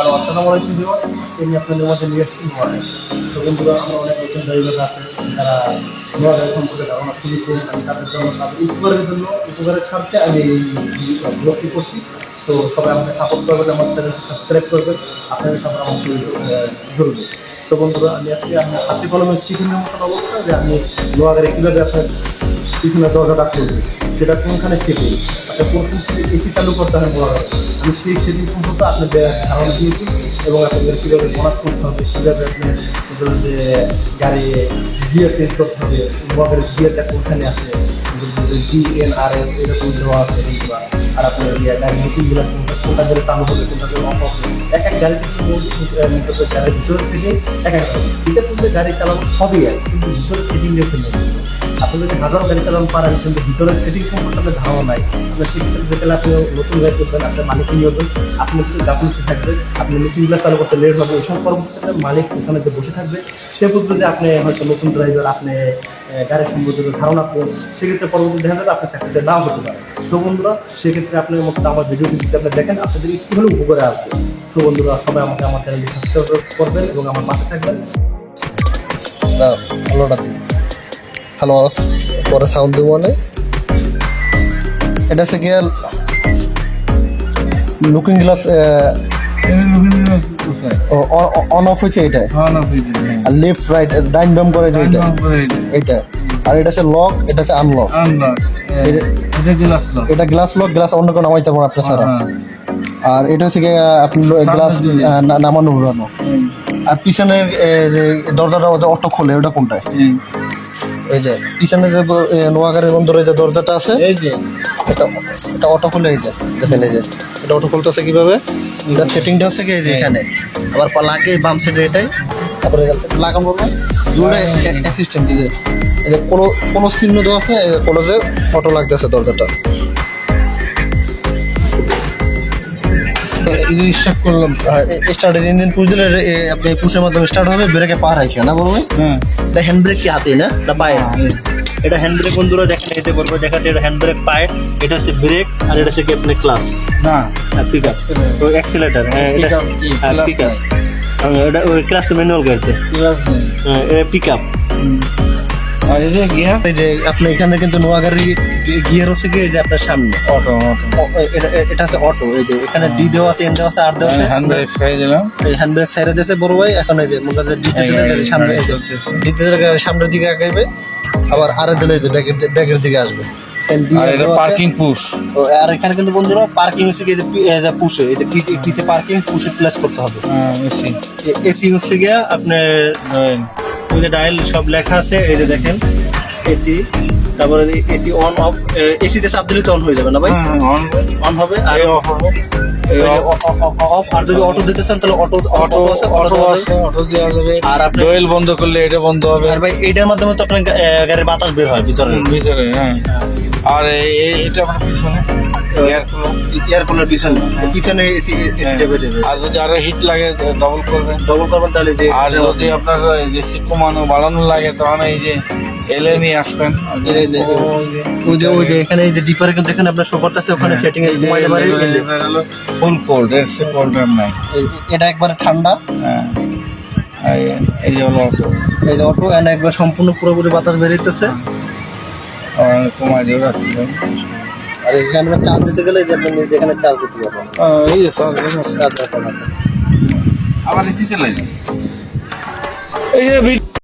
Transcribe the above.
Hello, আসসালামু আলাইকুম viewers. আজকে আমি আপনাদের মধ্যে নিয়ে এসেছি নোয়াগাড়ি। তো বন্ধুরা, আমরা অনেক নতুন ড্রাইভার আছে যারা নোয়াগাড়ি সম্পর্কে ধারণা খুবই কম। আমি তাদের জন্য তাদের উপকারের স্বার্থে আমি এই ব্লগটি করছি। তো সবাই আমাকে সাপোর্ট করবেন, আমার চ্যানেলকে সাবস্ক্রাইব করবেন। আপনাদের সাথে আমাকে জড়বে। তো বন্ধুরা, আমি আজকে আমার হাতে কলমে শিখানোর মতন অবস্থা যে আমি নোয়াগাড়ি কীভাবে আপনার পিছনের দরজাটা খুলবে, সেটা কোনখানে সেটিং, আপনার প্রথম থেকে এসি চালু করতে হয় নোয়াগাড়ি। আমি সেই সেটিং সম্পর্কে আপনাদের ধারণা দিয়েছি এবং আপনাদের কীভাবে বরাদ করতে হবে, কীভাবে আপনার যে গাড়ি গিয়ার চেঞ্জ করতে হবে, নোয়াগাড়ির গিয়ারটা কোনখানে আছে, GNRS এরকম দেওয়া আছে এইগুলো। আর আপনার গাড়ির মেশিনগুলো কোনটা করে চালু হবে, কোনটা করে অফ হবে, এক এক গাড়ি গাড়ির ভিতরে থেকে এক এক এটা কিন্তু গাড়ি চালানো সবই এক, কিন্তু ভিতরে সেটিং দিয়েছে নেই। আপনি যদি হাজারো গাড়ি চালানো পারেন কিন্তু ভিতরের সেটিং সম্পর্কে আপনার ধারণা নাই, আপনার সেক্ষেত্রে যেখানে আপনি নতুন গাড়ি করবেন, আপনার মালিক নিয়োজন, আপনি কিছু গাফিলতি থাকবে, আপনি মেশিনগুলো চালু করতে লেট হবে। এইসব পরবর্তীতে মালিক ওখানে যে বসে থাকবে সে বুঝবে যে আপনি হয়তো নতুন ড্রাইভার, আপনি গাড়ি সম্পর্কে ধারণা করেন, সেক্ষেত্রে পরবর্তী দেখা যাবে আপনার চাকরিতে নাও হতে পারে। সো বন্ধুরা, সেক্ষেত্রে আপনার মতো আমার ভিডিওটি যদি আপনি দেখেন, আপনাদের একটু হলেও উপকারে আসবে। সো বন্ধুরা, সবাই আমাকে আমার চ্যানেলটি সাবস্ক্রাইব করবেন এবং আমার পাশে থাকবেন। ভালোটা দিই হ্যালো, পরে সাউন্ড দেবো মানে এটা হচ্ছে গিয়ে লুকিং গ্লাস অন অফ হয়েছে এটাই, আর লেফট রাইট ডাইন বাম করে যে এইটা, আর এটা হচ্ছে লক, এটা হচ্ছে আনলক, এটা গ্লাস লক, গ্লাস অন্য কোনো নামাইতে পারবো আপনার ছাড়া। আর এটা হচ্ছে গিয়ে আপনি গ্লাস নামানো ঘুরানো। আর পিছনের যে দরজাটা অটো খোলে, ওটা কোনটায়? এই যে পিছনে যে নোয়াগাড়ির বন্দরের যে দরজাটা আছে, এটা অটো খুলে, এই যে দেখেন, এই যে এটা অটো খুলতেছে কিভাবে, এটা সেটিংটা হচ্ছে কি এই যে এখানে, আবার লাগে বাম সাইডে এটাই, তারপরে লাগানো না দুটো এক সিস্টেম দিয়ে এই যে কোনো চিহ্ন দেওয়া আছে, কোনো যে অটো লাগতেছে দরজাটা। স্টার্ট করলাম, স্টার্ট ইঞ্জিন পুশ দিলে আপনি পুশের মাধ্যমে স্টার্ট হবে, ব্রেকে পা রাখে না বলবে। এটা হ্যান্ড ব্রেক কি হাতে না, এটা পায়ে? এটা হ্যান্ড ব্রেক বন্ধুরা দেখেন, এতে করবে দেখাচ্ছে এটা হ্যান্ড ব্রেক পায়ে, এটা হচ্ছে ব্রেক, আর এটা হচ্ছে আপনার ক্লাস না পিক আপ, ওই অ্যাক্সিলারেটর। হ্যাঁ, এটা পিক আপ, এটা ওই ক্লাস তো ম্যানুয়াল গাড়িতে এটা পিক আপ। আর এই যে গিয়ার, এই যে আপনি এখানে কিন্তু নোয়াগাড়ি গিয়ার হচ্ছে কি এই যে আপনার সামনে অটো, এটা আছে অটো। এই যে এখানে ডি দেওয়া আছে, এন দেওয়া আছে, আর দেওয়া আছে। হ্যান্ড ব্রেক সাইড দিলাম, এই হ্যান্ড ব্রেক সাইডে দিয়েছে বড় ভাই। এখন এই যে মনে হয় ডিতে দিলে গাড়ি সামনে, এই যে ডিতে দিলে গাড়ি সামনের দিকে আগাইবে, আবার আরে দিলে এই যে ব্যাকের দিকে আসবে। আর এটা পার্কিং পুশ। আর এখানে কিন্তু বন্ধুরা পার্কিং হচ্ছে কি এই যে পুশে, এই যে পিতে পার্কিং পুশে প্লেস করতে হবে। এসি হচ্ছে গিয়া আপনার ওই যে ডায়াল সব লেখা আছে, এই যে দেখেন এসি, তারপরে এসি অন অফ, এসিতে চাপ দিলে তো অন হয়ে যাবে না ভাই? অন হবে, আর অফ হবে, অফ। আর যদি অটো দিতে চান তাহলে অটো দেওয়া যাবে। আর আপনি ডয়েল বন্ধ করলে এটা বন্ধ হবে। আর ভাই এইটার মাধ্যমে তো আপনার গাড়ির বাতাস বের হয় ভিতরে। হ্যাঁ। আর এটা আপনার পিছনে এয়ার কুলার, পিছনে এসি দেবে। আর যদি আরো হিট লাগে ডবল করবেন তাহলে যে। আর যদি আপনার যে কমানো বাড়ানো লাগে তখন এই যে এলে নিয়ে আসবেন, ওই যে এখানে এই যে ডিপারে কিন্তু এখানে আপনার শো করতেছে, ওখানে সেটিং এ কমাইতে পারে। ফুল কোল্ড, এর সে কোল্ড নাই, এটা একবারে ঠান্ডা। হ্যাঁ, এই যে হলো অটো, এই যে অটো, এন্ড একবার সম্পূর্ণ পুরোপুরি বাতাস বেরিয়েছে। আর কমাই দিয়ে রাখতে পারেন। আর এখানে চার্জ দিতে গেলে যে আপনি যেখানে চার্জ দিতে পারবেন, এই যে চার্জ আছে, আবার এসি চালাই, এই যে